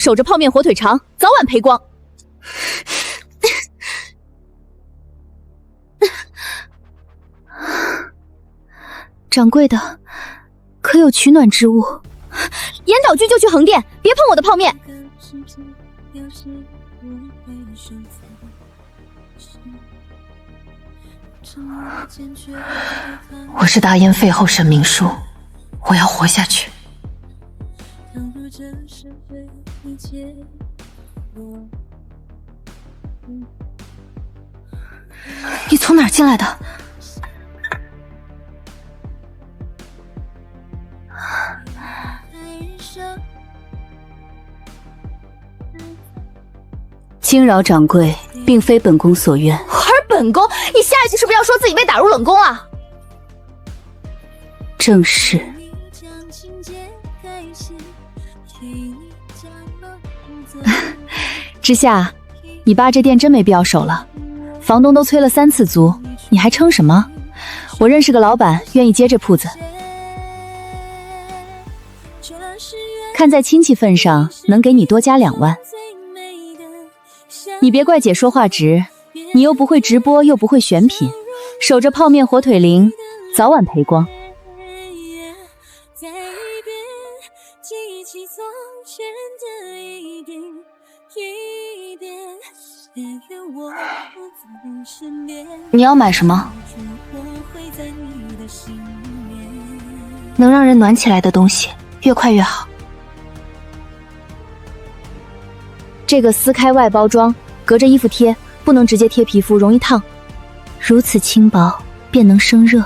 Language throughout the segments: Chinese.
守着泡面火腿肠，早晚赔光。掌柜的，可有取暖之物？严岛君就去横店，别碰我的泡面。我是大燕废后沈明书，我要活下去。你从哪儿进来的？惊扰掌柜，并非本宫所愿。而本宫，你下一句是不是要说自己被打入冷宫啊？正是。之夏，你爸这店真没必要守了，房东都催了3次租，你还撑什么？我认识个老板，愿意接这铺子。看在亲戚份上，能给你多加2万。你别怪姐说话直，你又不会直播，又不会选品，守着泡面火腿灵，早晚赔光。你要买什么？能让人暖起来的东西，越快越好。这个撕开外包装，隔着衣服贴，不能直接贴皮肤，容易烫。如此轻薄，便能生热。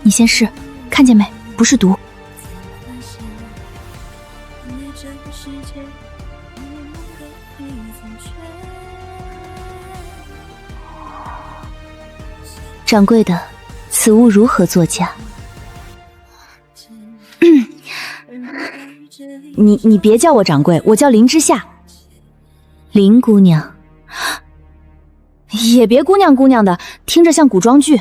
你先试，看见没？不是毒。掌柜的，此物如何作价？你别叫我掌柜，我叫林之夏。林姑娘，也别姑娘姑娘的，听着像古装剧。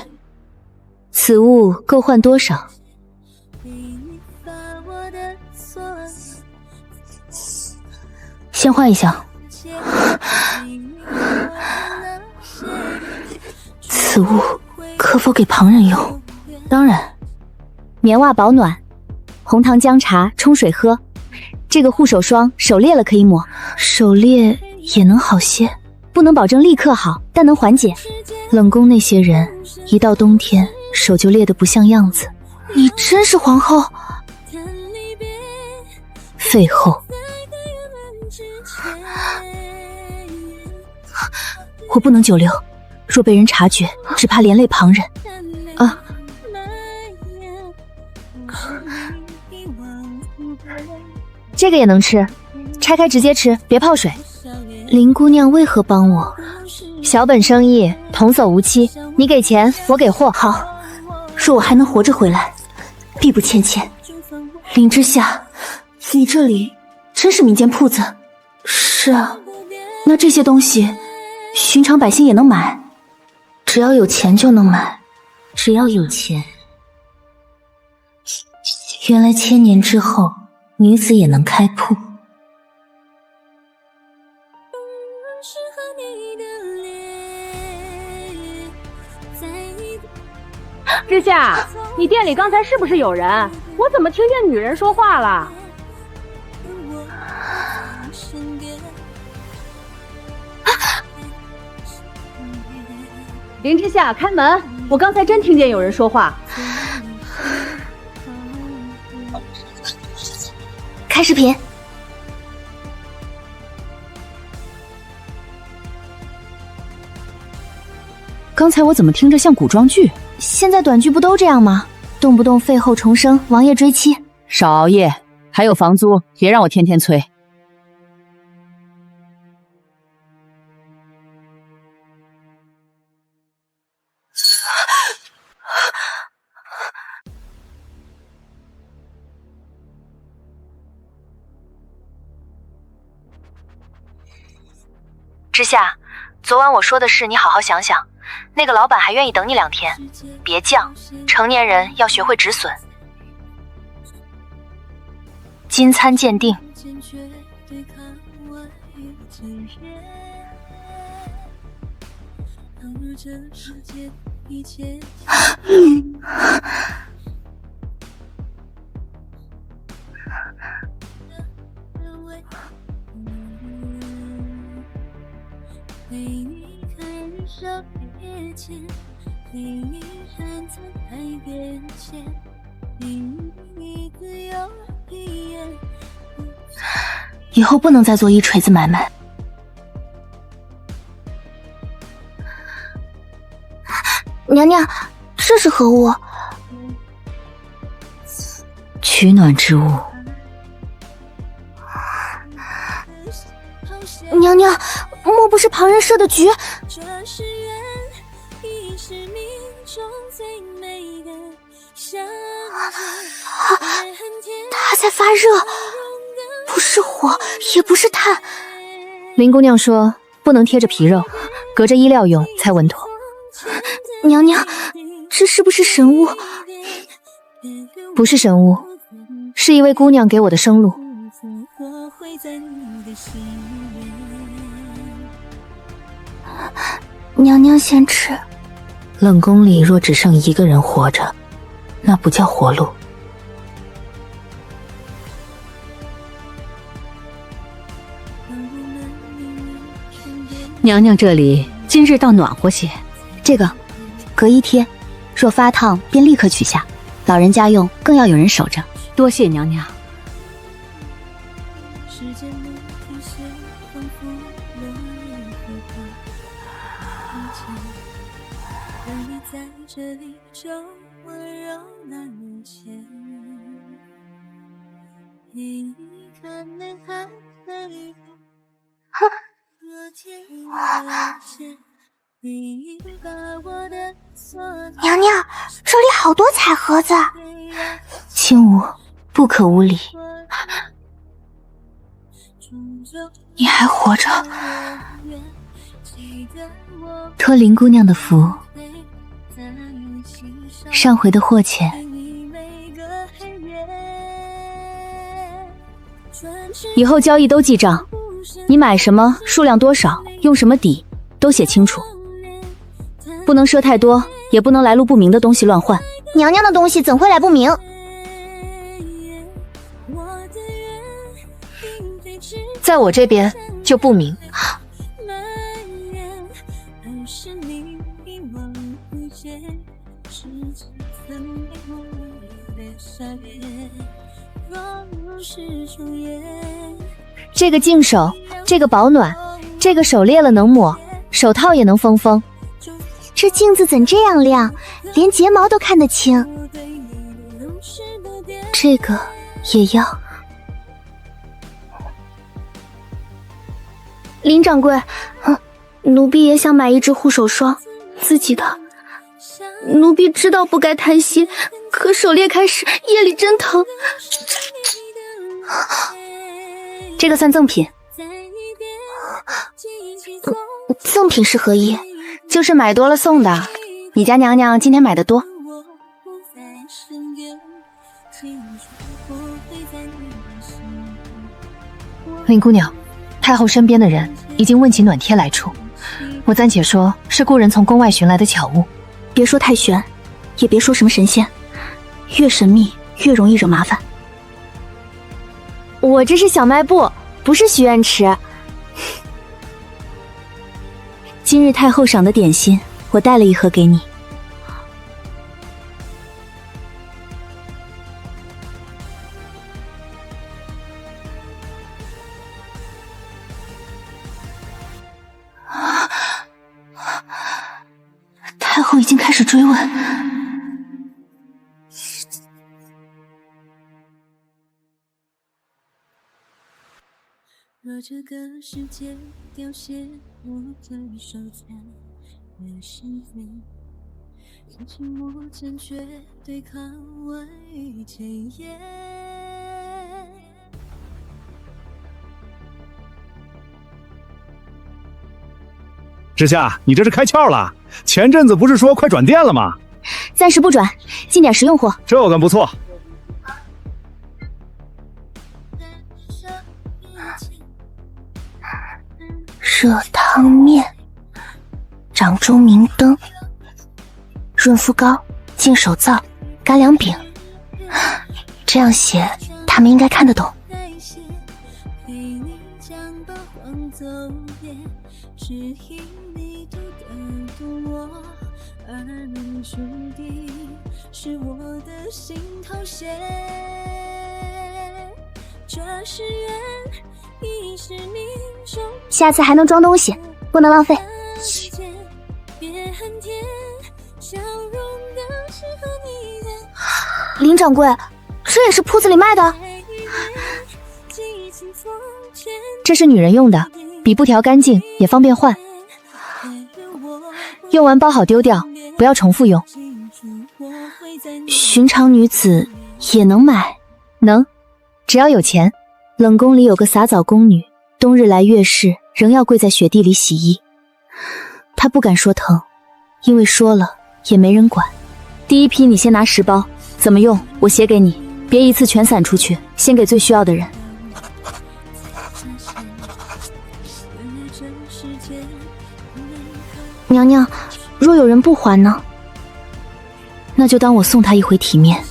此物够换多少？先换一下。此物可否给旁人用？当然。棉袜保暖，红糖姜茶冲水喝。这个护手霜手裂了可以抹，手裂也能好些，不能保证立刻好，但能缓解。冷宫那些人一到冬天手就裂得不像样子。你真是皇后？废后。我不能久留，若被人察觉，只怕连累旁人。啊！这个也能吃，拆开直接吃，别泡水。林姑娘为何帮我？小本生意，童叟无欺。你给钱，我给货。好，若我还能活着回来，必不欠欠。林之夏，你这里真是民间铺子？是啊，那这些东西，寻常百姓也能买？只要有钱就能买，只要有钱。原来1000年之后，女子也能开铺。之夏，你店里刚才是不是有人？我怎么听见女人说话了？林之夏，开门！我刚才真听见有人说话。开视频。刚才我怎么听着像古装剧？现在短剧不都这样吗？动不动废后重生，王爷追妻。少熬夜，还有房租，别让我天天催。之夏，昨晚我说的事你好好想想，那个老板还愿意等你2天，别犟，成年人要学会止损。金餐鉴定。陪你看日升月浅，陪你站在海边前，陪你一个又一夜。以后不能再做一锤子买卖。娘娘，这是何物？取暖之物。娘娘，莫不是旁人设的局？这是缘，已是命中最美的相它在发热，不是火，也不是炭。林姑娘说，不能贴着皮肉，隔着衣料用才稳妥。娘娘，这是不是神物？不是神物，是一位姑娘给我的生路。娘娘先吃。冷宫里若只剩一个人活着，那不叫活路。娘娘这里今日倒暖和些。这个隔衣贴，若发烫便立刻取下，老人家用更要有人守着。多谢娘娘。这里就温柔难牵，陪你看内海的雨，若天若线，你把我的所有。娘娘，这里好多彩盒子。轻舞，不可无礼。你还活着，托林姑娘的福。上回的货钱，以后交易都记账，你买什么，数量多少，用什么底，都写清楚。不能赊太多，也不能来路不明的东西乱换。娘娘的东西怎会来不明？在我这边就不明。这个净手，这个保暖，这个手裂了能抹，手套也能封风。这镜子怎这样亮，连睫毛都看得清。这个也要。林掌柜，奴婢也想买一支护手霜，自己的。奴婢知道不该贪心，可手裂开时夜里真疼。这个算赠品。赠品是何意？就是买多了送的。你家娘娘今天买的多。林姑娘，太后身边的人已经问起暖贴来处，我暂且说是故人从宫外寻来的巧物。别说太玄，也别说什么神仙，越神秘越容易惹麻烦。我这是小卖部，不是许愿池。今日太后赏的点心，我带了一盒给你。太后已经开始追问。若这个世界凋谢我的手残的是非，用沉默坚决对抗我与前言。之夏，你这是开窍了？前阵子不是说快转店了吗？暂时不转，进点实用货。这个不错。热汤面、掌中明灯、润肤膏、净手皂、干粮饼。这样写，他们应该看得懂。陪你将把谎走遍，只因你读得懂我，而你注定是我的心头血。这是缘，亦是命中。下次还能装东西，不能浪费。别恨天，笑容的是和你的。林掌柜，这也是铺子里卖的？这是女人用的，比布条干净，也方便换。用完包好丢掉，不要重复用。寻常女子也能买？能，只要有钱。冷宫里有个洒澡宫女，冬日来月事，仍要跪在雪地里洗衣。她不敢说疼，因为说了也没人管。第一批你先拿10包，怎么用我写给你，别一次全散出去，先给最需要的人。娘娘，若有人不还呢？那就当我送他一回体面。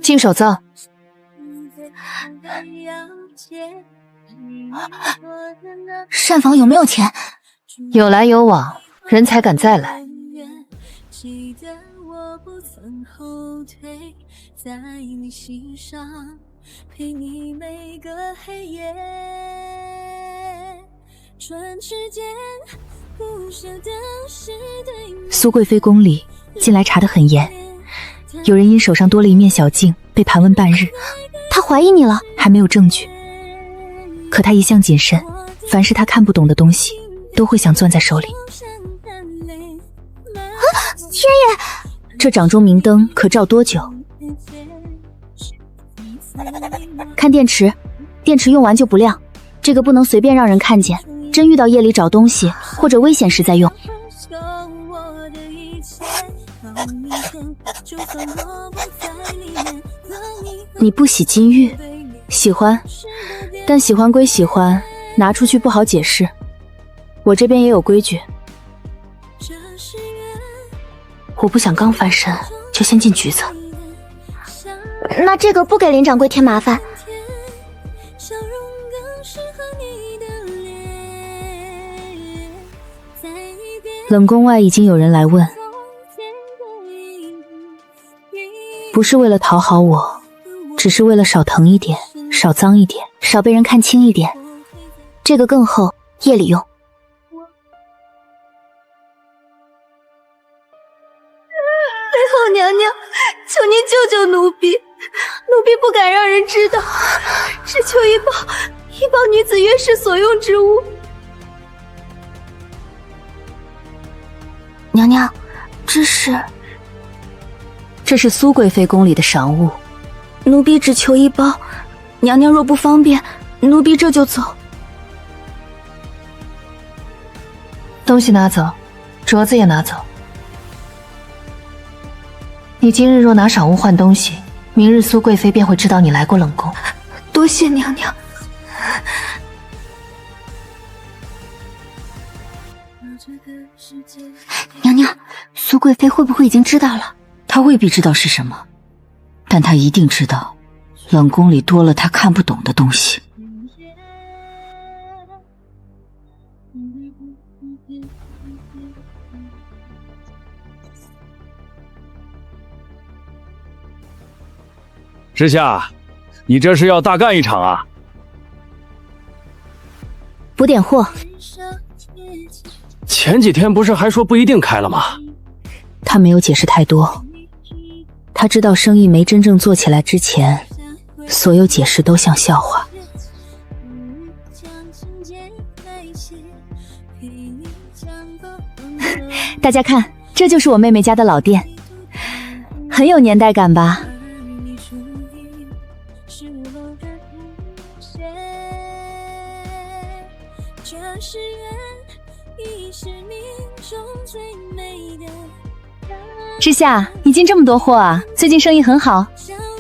净手皂。膳房有没有钱？有来有往，人才敢再来。记得我不曾后退，在你心上陪你每个黑夜。转世间不舍的是对你。苏贵妃宫里近来查得很严，有人因手上多了一面小镜，被盘问半日。她怀疑你了？还没有证据，可她一向谨慎，凡是她看不懂的东西，都会想攥在手里。天爷，这掌中明灯可照多久？看电池，电池用完就不亮，这个不能随便让人看见，真遇到夜里找东西或者危险时再用。你不喜金玉？喜欢，但喜欢归喜欢，拿出去不好解释。我这边也有规矩。我不想刚翻身就先进局子。那这个不给林掌柜添麻烦。冷宫外已经有人来问，不是为了讨好我，只是为了少疼一点，少脏一点，少被人看轻一点。这个更厚，夜里用。太后娘娘，求您救救奴婢，奴婢不敢让人知道，只求一包女子月事所用之物。娘娘，这是苏贵妃宫里的赏物，奴婢只求1包，娘娘若不方便，奴婢这就走。东西拿走，镯子也拿走。你今日若拿赏物换东西，明日苏贵妃便会知道你来过冷宫。多谢娘娘。娘娘，苏贵妃会不会已经知道了？她未必知道是什么，但她一定知道冷宫里多了她看不懂的东西。之夏，你这是要大干一场啊？补点货。前几天不是还说不一定开了吗？他没有解释太多，他知道生意没真正做起来之前，所有解释都像笑话。大家看，这就是我妹妹家的老店，很有年代感吧？之夏，你进这么多货啊？最近生意很好？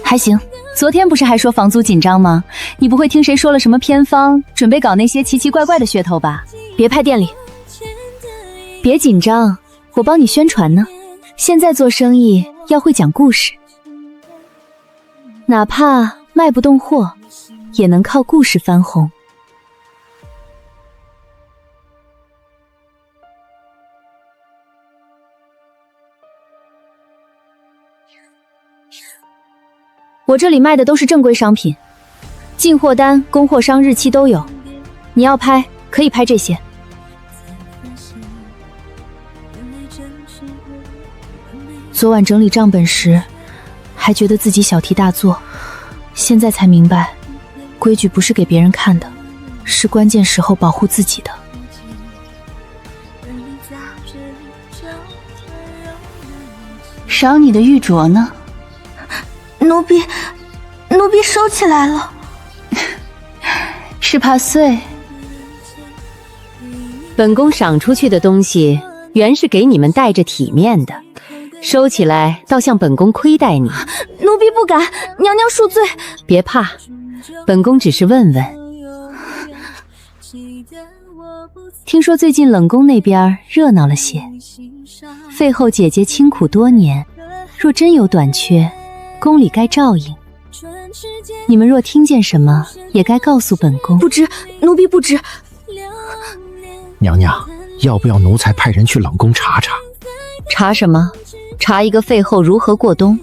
还行。昨天不是还说房租紧张吗？你不会听谁说了什么偏方，准备搞那些奇奇怪怪的噱头吧？别拍店里。别紧张，我帮你宣传呢。现在做生意要会讲故事，哪怕卖不动货，也能靠故事翻红。我这里卖的都是正规商品，进货单、供货商日期都有。你要拍，可以拍这些。昨晚整理账本时，还觉得自己小题大做，现在才明白，规矩不是给别人看的，是关键时候保护自己的。少你的玉镯呢？奴婢收起来了，是怕碎。本宫赏出去的东西，原是给你们带着体面的，收起来倒像本宫亏待你。奴婢不敢，娘娘恕罪。别怕，本宫只是问问。听说最近冷宫那边热闹了些，废后姐姐清苦多年，若真有短缺，宫里该照应。你们若听见什么，也该告诉本宫。不知，奴婢不知。娘娘，要不要奴才派人去冷宫查查？查什么？查一个废后如何过冬。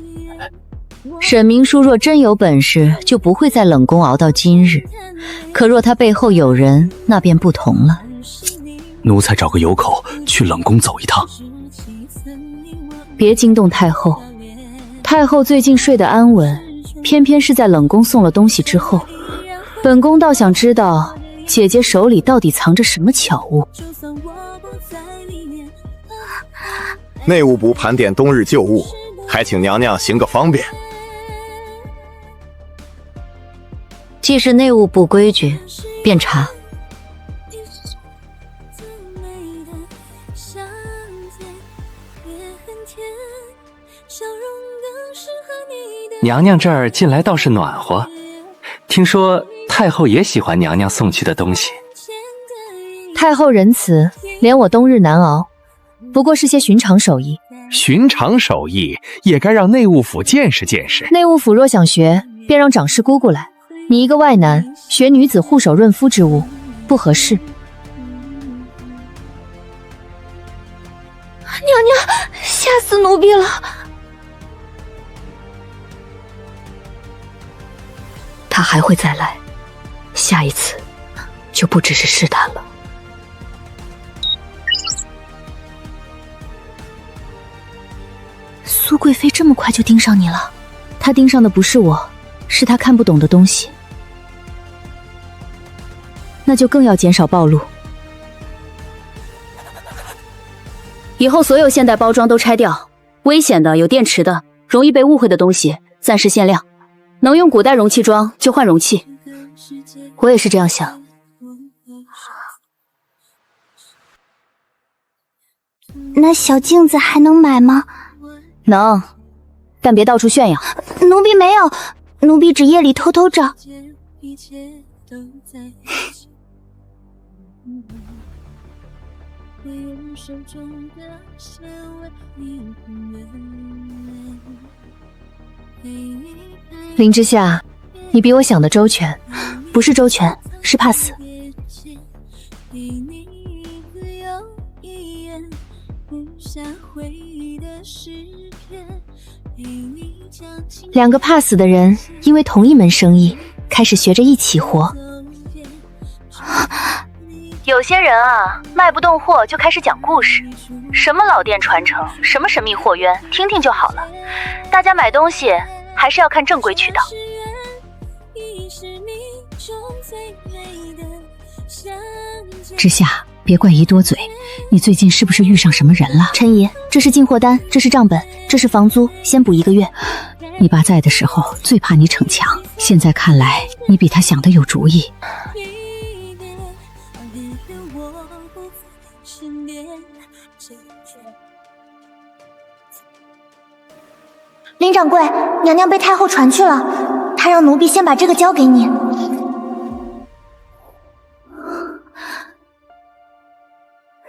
沈明书若真有本事，就不会在冷宫熬到今日。可若他背后有人，那便不同了。奴才找个由口去冷宫走一趟。别惊动太后，太后最近睡得安稳，偏偏是在冷宫送了东西之后。本宫倒想知道姐姐手里到底藏着什么巧物。内务部盘点冬日旧物，还请娘娘行个方便。既是内务部规矩，便查。娘娘这儿近来倒是暖和，听说太后也喜欢娘娘送去的东西。太后仁慈，连我冬日难熬，不过是些寻常手艺。寻常手艺也该让内务府见识见识。内务府若想学，便让长师姑姑来。你一个外男，学女子护手润肤之物，不合适。娘娘，吓死奴婢了！他还会再来，下一次就不只是试探了。苏贵妃这么快就盯上你了？她盯上的不是我，是她看不懂的东西。那就更要减少暴露。以后所有现代包装都拆掉，危险的、有电池的、容易被误会的东西暂时限量。能用古代容器装就换容器。我也是这样想。那小镜子还能买吗？能，但别到处炫耀。奴婢没有，奴婢只夜里偷偷找。林之夏，你比我想的周全，不是周全，是怕死。两个怕死的人，因为同一门生意，开始学着一起活。有些人啊，卖不动货就开始讲故事，什么老店传承，什么神秘货源，听听就好了。大家买东西还是要看正规渠道。之夏，别怪姨多嘴，你最近是不是遇上什么人了？陈姨，这是进货单，这是账本，这是房租，先补1个月。你爸在的时候最怕你逞强，现在看来你比他想的有主意。林掌柜，娘娘被太后传去了，她让奴婢先把这个交给你。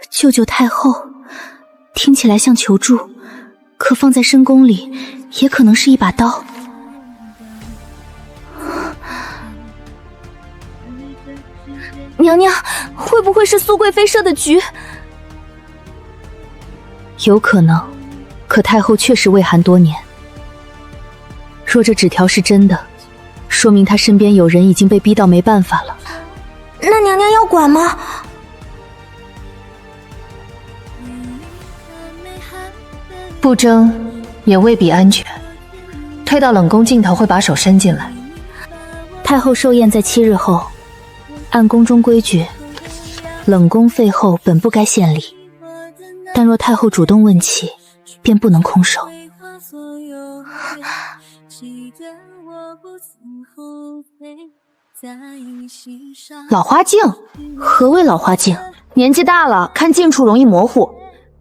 救救太后，听起来像求助，可放在深宫里，也可能是一把刀。娘娘，会不会是苏贵妃设的局？有可能，可太后确实畏寒多年。若这纸条是真的，说明她身边有人已经被逼到没办法了。那娘娘要管吗？不争也未必安全，推到冷宫尽头会把手伸进来。太后寿宴在7日后，按宫中规矩，冷宫废后本不该献礼，但若太后主动问起，便不能空手。老花镜？何谓老花镜？年纪大了，看近处容易模糊，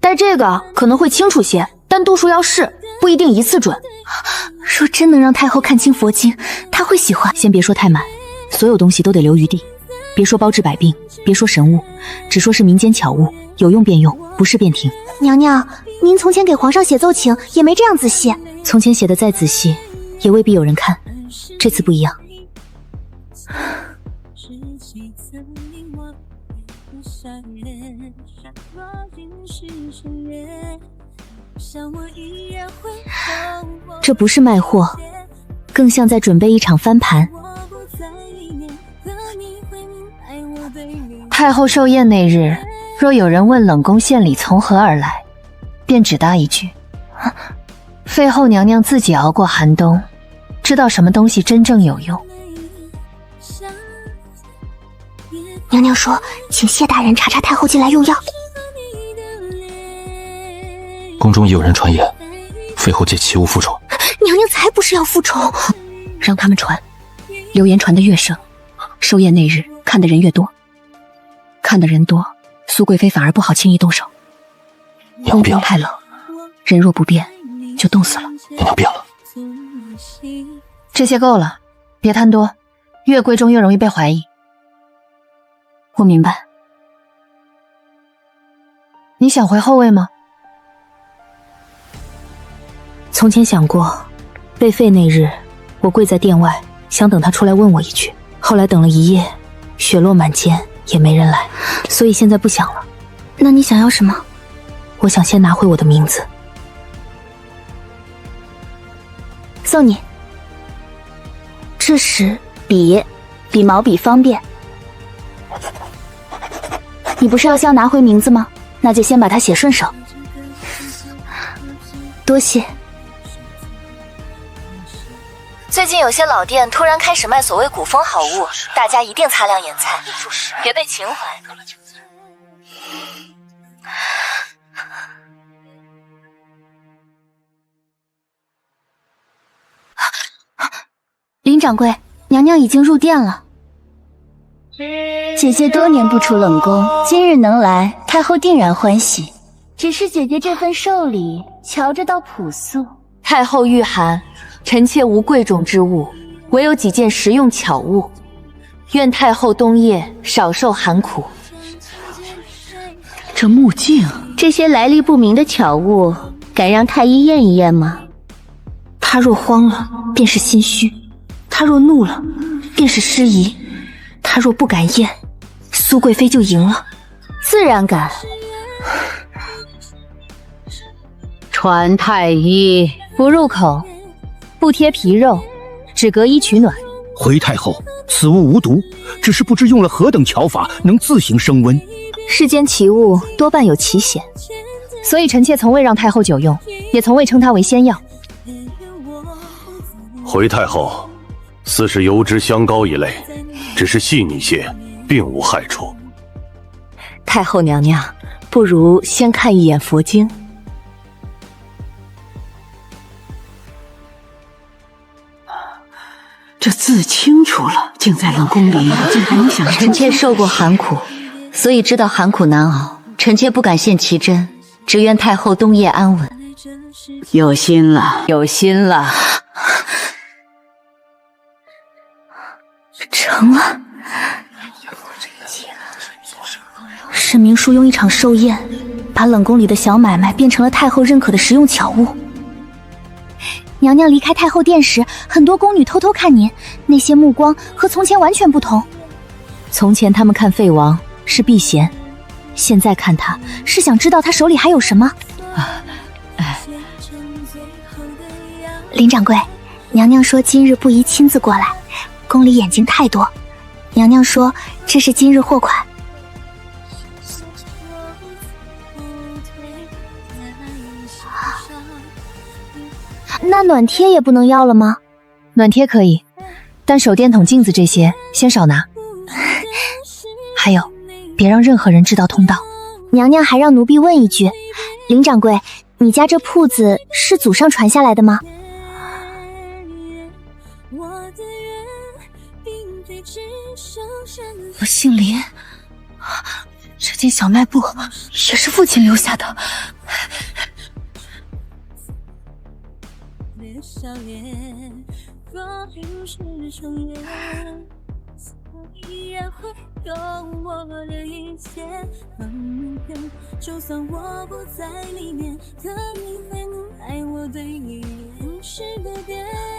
戴这个可能会清楚些，但度数要试，不一定一次准。若真能让太后看清佛经，她会喜欢。先别说太满，所有东西都得留余地。别说包治百病，别说神物，只说是民间巧物，有用便用，不是便停。娘娘，您从前给皇上写奏请也没这样仔细。从前写的再仔细，也未必有人看。这次不一样。这不是卖货，更像在准备一场翻盘。太后寿宴那日，若有人问冷宫献礼从何而来，便只答一句：废后娘娘自己熬过寒冬，知道什么东西真正有用。娘娘说，请谢大人查查太后进来用药。宫中有人传言，废后借奇物复仇。娘娘才不是要复仇，让他们传，流言传得越盛，寿宴那日看的人越多，看的人多，苏贵妃反而不好轻易动手。娘变了，太冷，人若不变，就冻死了。娘变了，这些够了，别贪多，越贵重越容易被怀疑。我明白。你想回后位吗？从前想过，被废那日，我跪在殿外，想等他出来问我一句。后来等了一夜，血落满肩，也没人来，所以现在不想了。那你想要什么？我想先拿回我的名字。送你。这是笔，比毛笔方便。你不是要先拿回名字吗？那就先把它写顺手。多谢。最近有些老店突然开始卖所谓古风好物，大家一定擦亮眼才，别被情怀。林掌柜，娘娘已经入殿了。姐姐多年不出冷宫，今日能来，太后定然欢喜。只是姐姐这份寿礼，瞧着倒朴素。太后御寒，臣妾无贵重之物，唯有几件实用巧物，愿太后冬夜少受寒苦。这木镜，这些来历不明的巧物，敢让太医验一验吗？他若慌了，便是心虚；他若怒了，便是失仪；他若不敢验，苏贵妃就赢了。自然敢。传太医，不入口，不贴皮肉，只隔衣取暖。回太后，此物无毒，只是不知用了何等巧法，能自行升温。世间奇物多半有奇险，所以臣妾从未让太后久用，也从未称它为仙药。回太后，似是油脂香膏一类，只是细腻些，并无害处。太后娘娘，不如先看一眼佛经。这字清楚了，竟在冷宫里，竟还能想。臣妾受过寒苦，所以知道寒苦难熬。臣妾不敢献奇珍，只愿太后冬夜安稳。有心了，有心了。成了。沈明书用一场寿宴，把冷宫里的小买卖变成了太后认可的实用巧物。娘娘离开太后殿时，很多宫女偷偷看您，那些目光和从前完全不同。从前他们看废王是避嫌，现在看他是想知道他手里还有什么。林掌柜，娘娘说今日不宜亲自过来，宫里眼睛太多。娘娘说这是今日货款。那暖贴也不能要了吗？暖贴可以，但手电筒、镜子这些先少拿。还有，别让任何人知道通道。娘娘还让奴婢问一句，林掌柜，你家这铺子是祖上传下来的吗？我姓林，这间小卖部也是父亲留下的。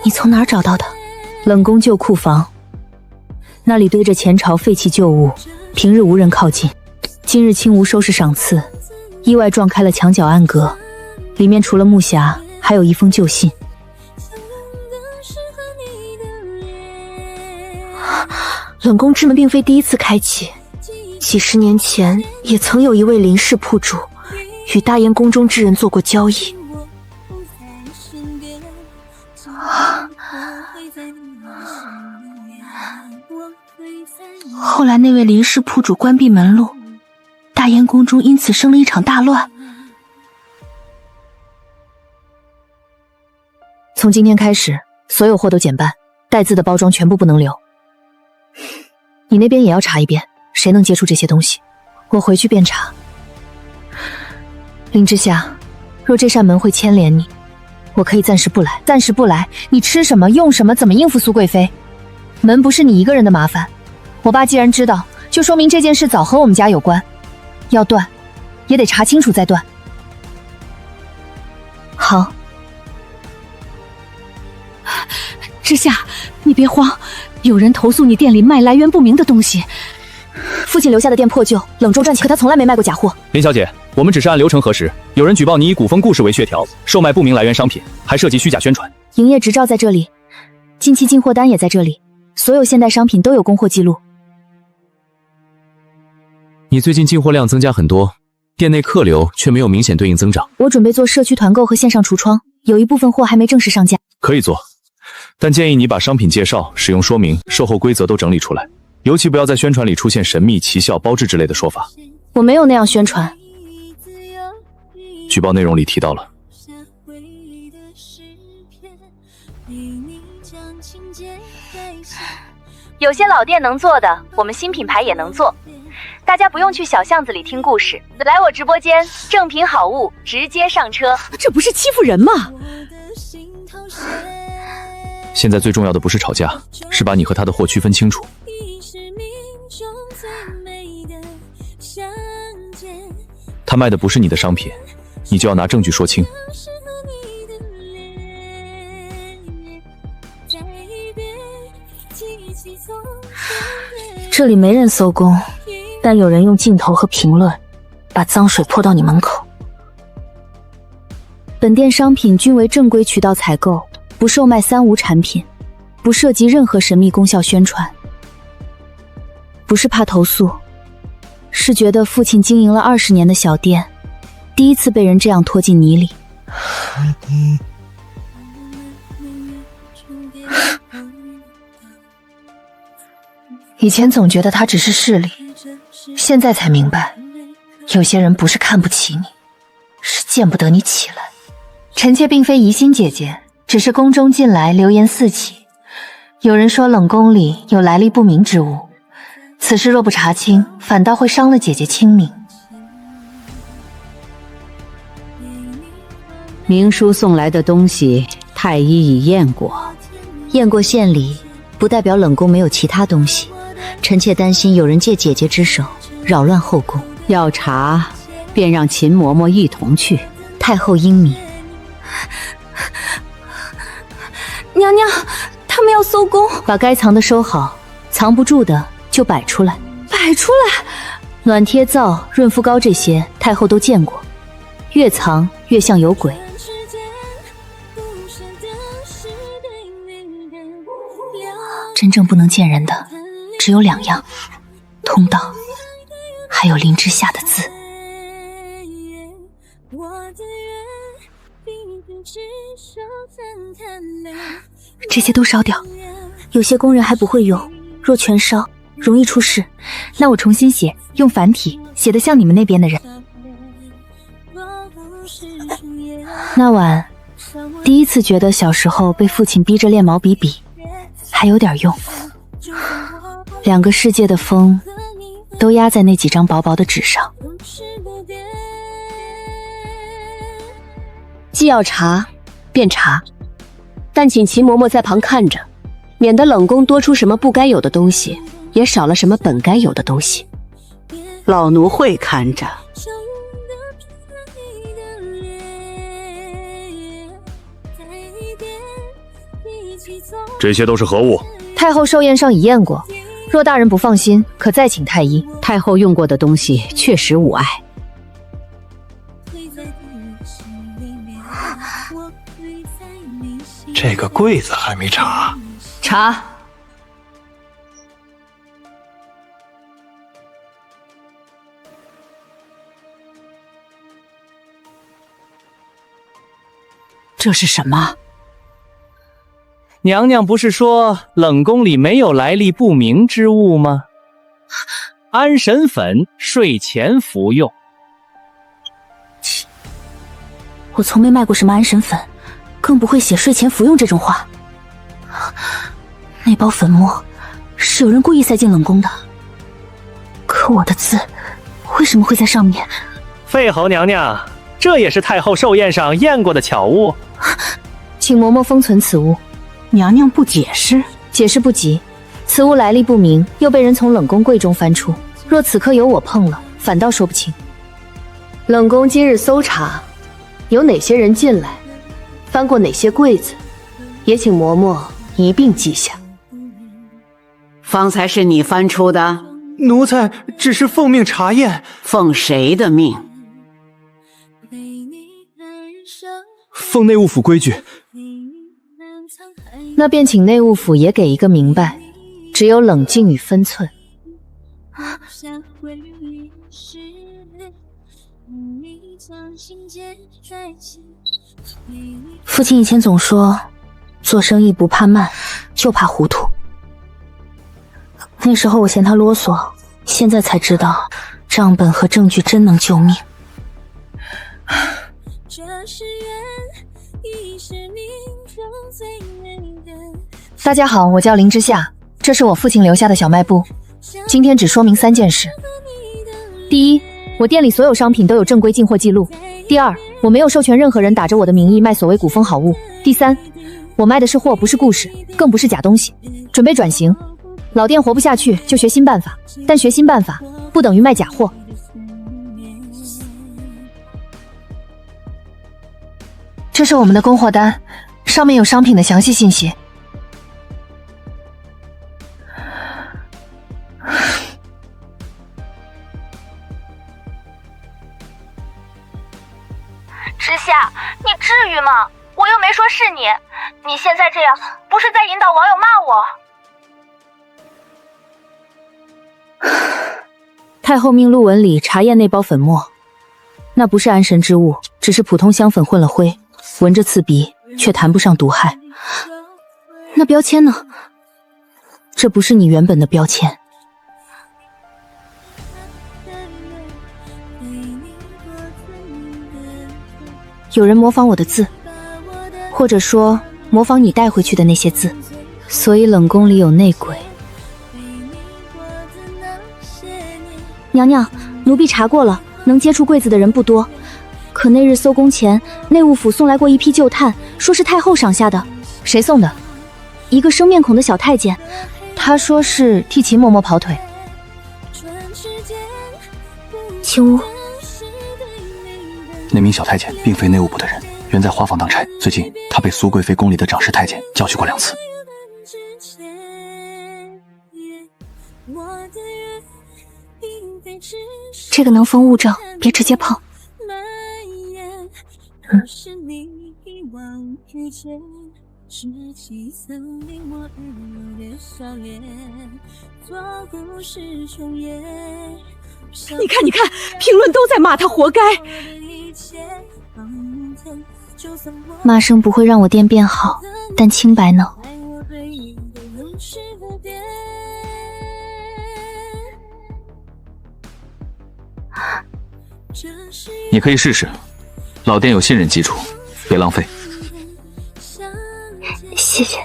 你从哪儿找到的？冷宫旧库房，那里堆着前朝废弃旧物，平日无人靠近。今日轻无收拾赏赐，意外撞开了墙角暗格，里面除了木匣，还有一封旧信。冷宫之门并非第一次开启，几十年前也曾有一位林氏铺主与大燕宫中之人做过交易。后来那位林氏铺主关闭门路，大燕宫中因此生了一场大乱。从今天开始，所有货都减半，带字的包装全部不能留。你那边也要查一遍，谁能接触这些东西？我回去便查。林之夏，若这扇门会牵连你，我可以暂时不来。暂时不来，你吃什么用什么，怎么应付苏贵妃？门不是你一个人的麻烦，我爸既然知道，就说明这件事早和我们家有关，要断也得查清楚再断。好。之夏，你别慌，有人投诉你店里卖来源不明的东西。父亲留下的店破旧，冷重赚钱，可他从来没卖过假货。林小姐，我们只是按流程核实，有人举报你以古风故事为噱头，售卖不明来源商品，还涉及虚假宣传。营业执照在这里，近期进货单也在这里，所有现代商品都有供货记录。你最近进货量增加很多，店内客流却没有明显对应增长。我准备做社区团购和线上橱窗，有一部分货还没正式上架。可以做，但建议你把商品介绍、使用说明、售后规则都整理出来，尤其不要在宣传里出现神秘、奇效、包治之类的说法。我没有那样宣传。举报内容里提到了。有些老店能做的，我们新品牌也能做。大家不用去小巷子里听故事，来我直播间，正品好物直接上车。这不是欺负人吗？现在最重要的不是吵架，是把你和他的货区分清楚。他卖的不是你的商品，你就要拿证据说清。这里没人搜工，但有人用镜头和评论把脏水泼到你门口。本店商品均为正规渠道采购，不售卖三无产品，不涉及任何神秘功效宣传。不是怕投诉，是觉得父亲经营了20年的小店，第一次被人这样拖进泥里。以前总觉得他只是势利，现在才明白，有些人不是看不起你，是见不得你起来。臣妾并非疑心姐姐，只是宫中近来流言四起，有人说冷宫里有来历不明之物，此事若不查清，反倒会伤了姐姐清明。明书送来的东西，太医已验过，验过献礼，不代表冷宫没有其他东西。臣妾担心有人借姐姐之手扰乱后宫。要查，便让秦嬷嬷一同去。太后英明。娘娘，他们要搜宫，把该藏的收好，藏不住的就摆出来。摆出来？暖贴皂、润肤膏这些，太后都见过，越藏越像有鬼。真正不能见人的，只有2样：通道，还有林之夏的字。这些都烧掉，有些工人还不会用，若全烧，容易出事。那我重新写，用繁体写得像你们那边的人。那晚，第一次觉得小时候被父亲逼着练毛笔笔，还有点用。2个世界的风，都压在那几张薄薄的纸上。既要查，便查，但请秦嬷嬷在旁看着，免得冷宫多出什么不该有的东西，也少了什么本该有的东西。老奴会看着。这些都是何物？太后寿宴上已验过，若大人不放心，可再请太医。太后用过的东西确实无碍。这个柜子还没查。查。这是什么？娘娘不是说冷宫里没有来历不明之物吗？安神粉，睡前服用。我从没卖过什么安神粉，更不会写睡前服用这种话。那包粉末是有人故意塞进冷宫的，可我的字为什么会在上面？废侯娘娘，这也是太后寿宴上验过的巧物，请嬷嬷封存此物。娘娘不解释？解释不急，此物来历不明，又被人从冷宫柜中翻出，若此刻有我碰了，反倒说不清。冷宫今日搜查，有哪些人进来，翻过哪些柜子，也请嬷嬷一并记下。方才是你翻出的？奴才只是奉命查验。奉谁的命？奉内务府规矩。那便请内务府也给一个明白，只有冷静与分寸。父亲以前总说，做生意不怕慢，就怕糊涂。那时候我嫌他啰嗦，现在才知道，账本和证据真能救命。大家好，我叫林之夏，这是我父亲留下的小卖部。今天只说明3件事：第一，我店里所有商品都有正规进货记录；第二，我没有授权任何人打着我的名义卖所谓古风好物；第三，我卖的是货，不是故事，更不是假东西。准备转型，老店活不下去就学新办法，但学新办法不等于卖假货。这是我们的供货单，上面有商品的详细信息。之夏，你至于吗？我又没说是你，你现在这样不是在引导网友骂我？太后命陆文里查验那包粉末，那不是安神之物，只是普通香粉混了灰，闻着刺鼻，却谈不上毒害。那标签呢？这不是你原本的标签。有人模仿我的字，或者说模仿你带回去的那些字，所以冷宫里有内鬼。娘娘，奴婢查过了，能接触柜子的人不多，可那日搜宫前，内务府送来过一批旧炭，说是太后赏下的。谁送的？一个生面孔的小太监，他说是替秦嬷嬷跑腿。青乌，那名小太监并非内务部的人，原在花房当差。最近他被苏贵妃宫里的长侍太监叫去过2次。这个能封物证，别直接碰。你看，评论都在骂他活该。骂声不会让我店变好，但清白能。你可以试试，老店有信任基础，别浪费。谢谢。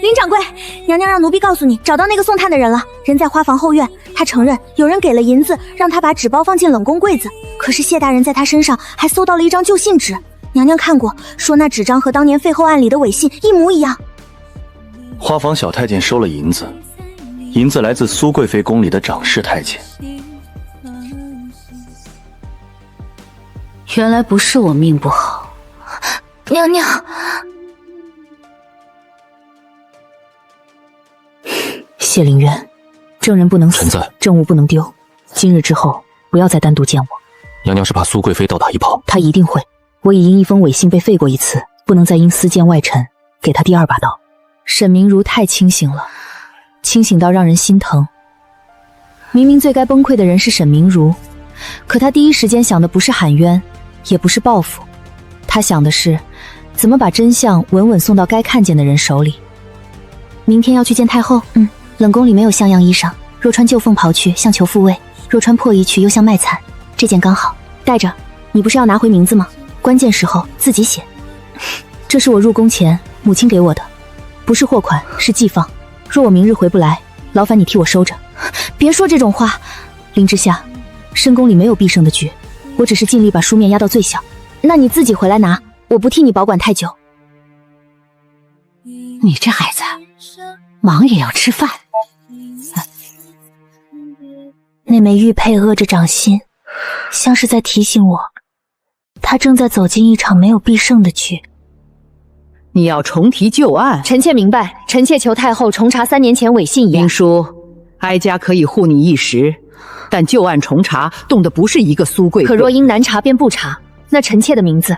林掌柜，娘娘让奴婢告诉你，找到那个送炭的人了，人在花房后院。他承认有人给了银子，让他把纸包放进冷宫柜子。可是谢大人在他身上还搜到了一张旧信纸，娘娘看过，说那纸张和当年废后案里的伪信一模一样。花房小太监收了银子，银子来自苏贵妃宫里的长侍太监。原来不是我命不好，娘娘。谢灵渊，证人不能死，臣在，证物不能丢。今日之后，不要再单独见我。娘娘是怕苏贵妃倒打一耙，她一定会。我已因一封伪信被废过一次，不能再因私见外臣给她第2把刀。沈明如太清醒了，清醒到让人心疼。明明最该崩溃的人是沈明如，可她第一时间想的不是喊冤，也不是报复，她想的是怎么把真相稳稳送到该看见的人手里。明天要去见太后，冷宫里没有像样衣裳，若穿旧凤袍去，像求复位；若穿破衣去，又像卖惨。这件刚好，带着。你不是要拿回名字吗？关键时候自己写。这是我入宫前母亲给我的，不是货款，是寄放。若我明日回不来，劳烦你替我收着。别说这种话。林之夏，深宫里没有必胜的局，我只是尽力把书面压到最小。那你自己回来拿，我不替你保管太久。你这孩子，忙也要吃饭。那枚玉佩扼着掌心，像是在提醒我，他正在走进一场没有必胜的局。你要重提旧案？臣妾明白，臣妾求太后重查3年前伪信一案。林叔，哀家可以护你一时，但旧案重查动的不是一个苏贵妃。可若因难查便不查，那臣妾的名字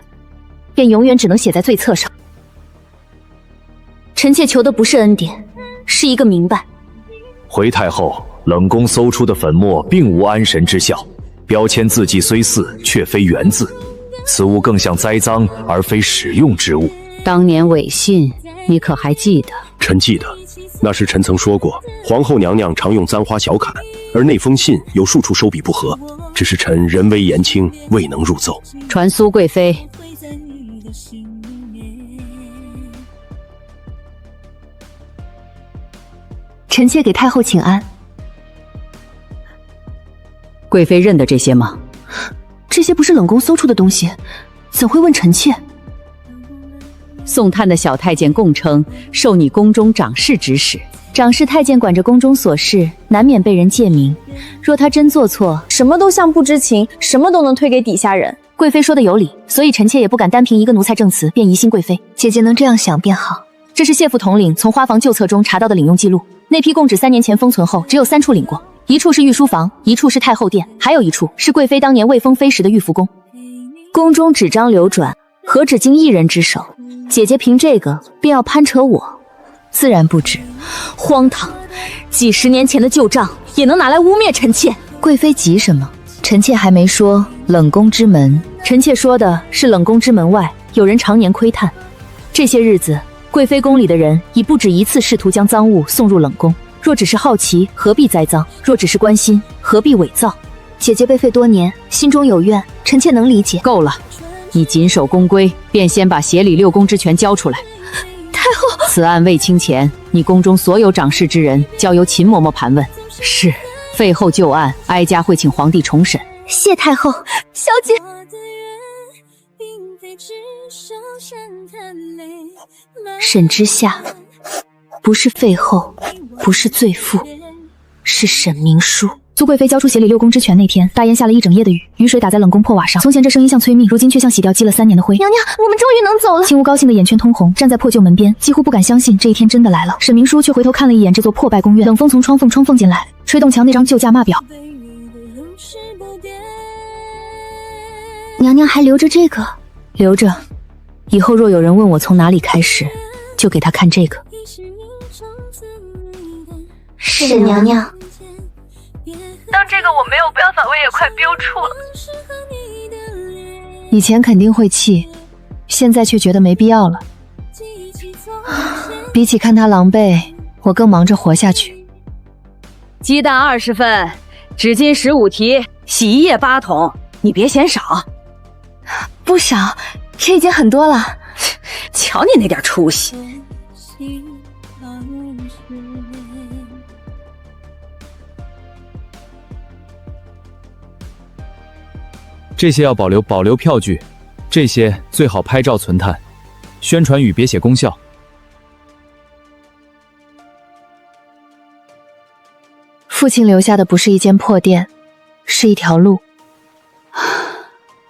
便永远只能写在罪册上。臣妾求的不是恩典，是一个明白。回太后，冷宫搜出的粉末并无安神之效，标签字迹虽似，却非原字，此物更像栽赃而非使用之物。当年伪信，你可还记得？臣记得，那时臣曾说过，皇后娘娘常用簪花小砍，而那封信有数处收笔不合，只是臣人微言轻，未能入奏。传苏贵妃。臣妾给太后请安。贵妃认得这些吗？这些不是冷宫搜出的东西，怎会问臣妾？送炭的小太监供称，受你宫中长侍指使。长侍太监管着宫中琐事，难免被人借名。若他真做错，什么都像不知情，什么都能推给底下人。贵妃说的有理，所以臣妾也不敢单凭一个奴才证词便疑心贵妃。姐姐能这样想便好。这是谢府统领从花房旧册中查到的领用记录，那批供纸3年前封存后，只有3处领过，一处是御书房，一处是太后殿，还有一处是贵妃当年未封妃时的御福宫。宫中纸张流转，何止经一人之手？姐姐凭这个便要攀扯我，自然不止。荒唐！几10年前的旧账也能拿来污蔑臣妾？贵妃急什么？臣妾还没说冷宫之门，臣妾说的是冷宫之门外有人常年窥探。这些日子，贵妃宫里的人已不止一次试图将赃物送入冷宫。若只是好奇，何必栽赃？若只是关心，何必伪造？姐姐被废多年，心中有怨，臣妾能理解。够了，你谨守宫规，便先把协理6宫之权交出来。太后，此案未清前，你宫中所有掌事之人交由秦嬷嬷盘问。是，废后旧案，哀家会请皇帝重审。谢太后。小姐，沈之夏，不是废后，不是罪妇，是沈明书。苏贵妃交出协理6宫之权那天，大燕下了一整夜的雨，雨水打在冷宫破瓦上。从前这声音像催命，如今却像洗掉积了3年的灰。娘娘，我们终于能走了。青乌高兴的眼圈通红，站在破旧门边，几乎不敢相信这一天真的来了。沈明书却回头看了一眼这座破败宫院，冷风从窗缝进来，吹动墙那张旧价码表。娘娘还留着这个？留着，以后若有人问我从哪里开始，就给他看这个。是娘娘。当这个我没有办法，我也快憋出了。以前肯定会气，现在却觉得没必要了。比起看他狼狈，我更忙着活下去。鸡蛋20份，纸巾15提，洗衣液8桶，你别嫌少。不少，这已经很多了。瞧你那点出息。这些要保留票据，这些最好拍照存探，宣传语别写功效。父亲留下的不是一间破店，是一条路。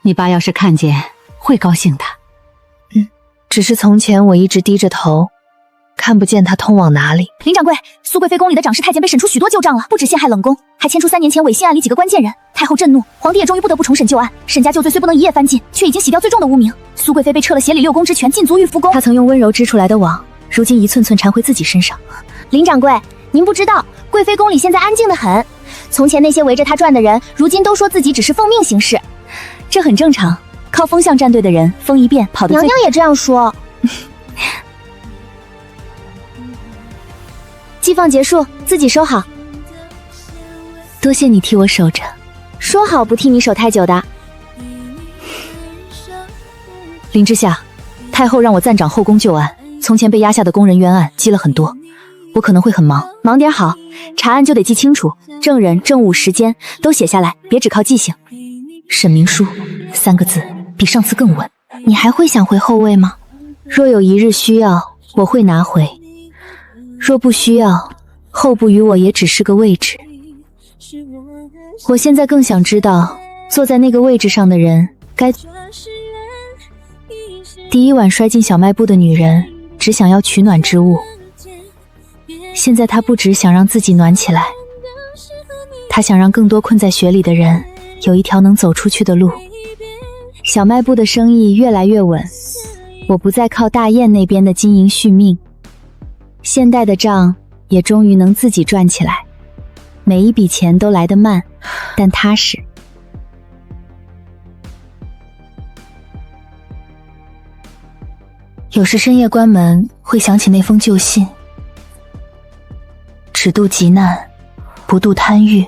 你爸要是看见，会高兴的。只是从前我一直低着头，看不见他通往哪里。林掌柜，苏贵妃宫里的长侍太监被审出许多旧账了，不止陷害冷宫，还牵出3年前违信案里几个关键人。太后震怒，皇帝也终于不得不重审旧案。沈家旧罪虽不能一夜翻尽，却已经洗掉最重的污名。苏贵妃被撤了协理6宫之权，禁足御夫宫。她曾用温柔织出来的网，如今一寸寸缠回自己身上。林掌柜，您不知道，贵妃宫里现在安静得很。从前那些围着她转的人，如今都说自己只是奉命行事，这很正常。靠风向站队的人，风一变跑得最。娘娘也这样说。祭放结束，自己收好。多谢你替我守着。说好不替你守太久的。林之夏，太后让我暂掌后宫旧案，从前被压下的宫人冤案积了很多，我可能会很忙，忙点好，查案就得记清楚，证人、证物、时间都写下来，别只靠记性。沈明书3个字，比上次更稳。你还会想回后位吗？若有一日需要，我会拿回；若不需要，后部于我也只是个位置。我现在更想知道，坐在那个位置上的人该……第一晚摔进小卖部的女人，只想要取暖之物。现在她不只想让自己暖起来，她想让更多困在雪里的人有一条能走出去的路。小卖部的生意越来越稳，我不再靠大雁那边的金银续命，现代的账也终于能自己赚起来。每一笔钱都来得慢，但踏实。有时深夜关门，会想起那封旧信，只渡急难，不渡贪欲。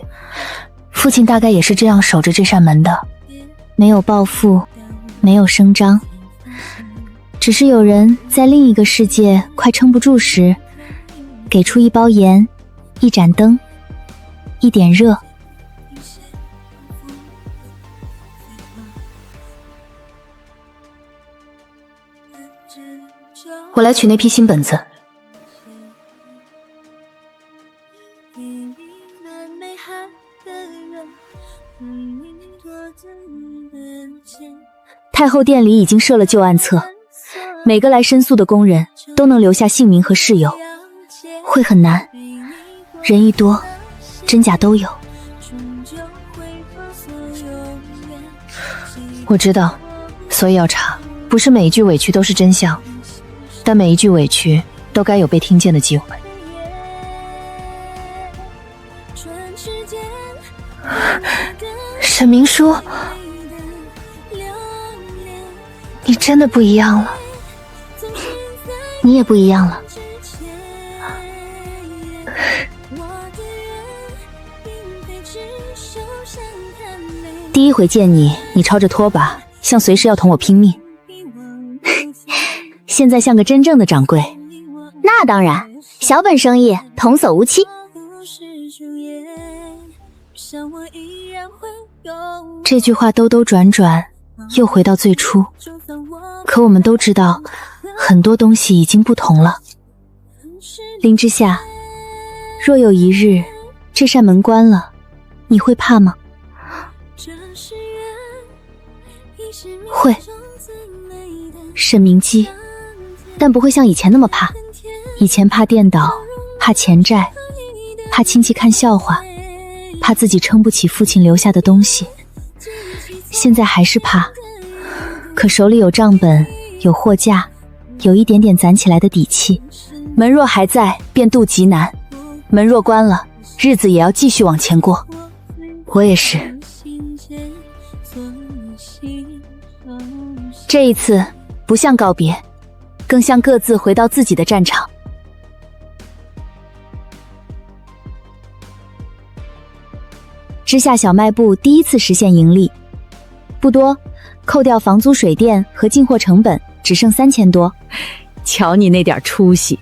父亲大概也是这样守着这扇门的，没有暴富，没有声张，只是有人在另一个世界快撑不住时，给出一包盐，一盏灯，一点热。我来取那批新本子。太后殿里已经设了旧案册，每个来申诉的工人都能留下姓名和事由，会很难，人一多，真假都有。我知道，所以要查，不是每一句委屈都是真相，但每一句委屈都该有被听见的机会。沈明书，你真的不一样了，你也不一样了。第一回见你，你抄着拖把，像随时要同我拼命。现在像个真正的掌柜。那当然，小本生意，童叟无欺。这句话兜兜转转又回到最初，可我们都知道很多东西已经不同了。林之夏，若有一日这扇门关了，你会怕吗？会，沈明基，但不会像以前那么怕。以前怕电倒，怕钱债，怕亲戚看笑话，怕自己撑不起父亲留下的东西。现在还是怕，可手里有账本，有货架，有一点点攒起来的底气。门若还在，便渡极难；门若关了，日子也要继续往前过。我也是。这一次不像告别，更像各自回到自己的战场。之夏小卖部第一次实现盈利，不多，扣掉房租、水电和进货成本，只剩3000多。瞧你那点出息！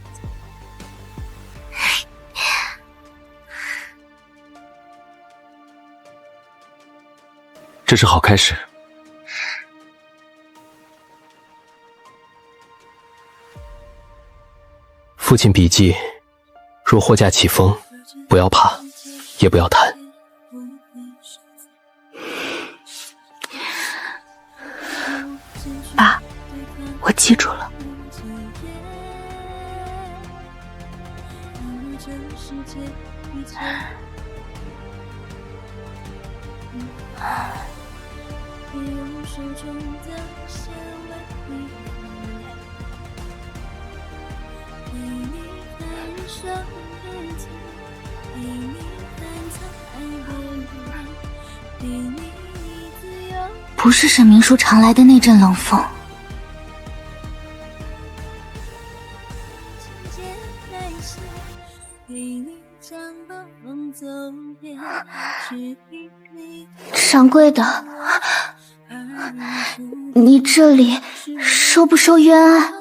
这是好开始。父亲笔记：若货架起风，不要怕，也不要谈。爸，我记住了。不是沈明书常来的那阵冷风。掌柜的，你这里收不收冤案？